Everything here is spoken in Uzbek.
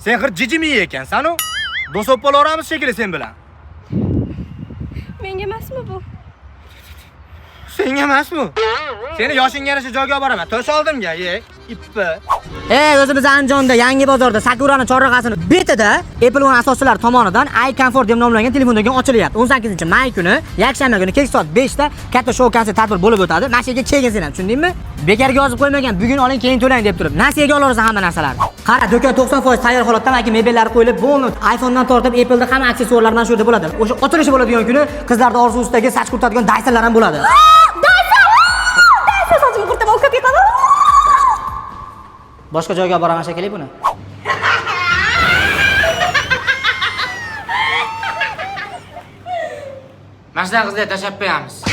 Sen hir jijimi ekansan-ku. Do'st bo'laveramiz shekilli sen bilan. Menga emasmi bu? Senga emasmi? Seni yoshingga yarasha joyga olib boraman. To'sh oldimga, ippi. O'zimiz Andijonda Yangi bozorda Sakurani chorrag'asini betida Apple One asoschilari tomonidan iComfort deb nomlangan telefon do'koni ochilyapti. 18-may kuni, yakshanba kuni kechki soat 5 da katta shou konsert tadbir bo'lib o'tadi. Mana shu yerga kelgin sen ham, tushundingmi? Bekarga yozib qo'ymagan, bugun oling, keyin to'lang deb turib. Nasiyaga olaversan hamma narsalarni. Qara, do'kon 90% tayyor holatda, mana mebellari qo'yilib, bo'ldi. iPhone'dan tortib Apple'da hamma aksessuarlar mana shu yerda bo'ladi. O'sha ochilishi bo'ladigan kuni qizlarning orzusidagi soch quritadigan Dysonlar ham bo'ladi. Sochimni qurtib olib ketadi. Boshqa joyga olib boraman shekilli buni. Mana shunaqa qizlarga tashlab qo'yamiz.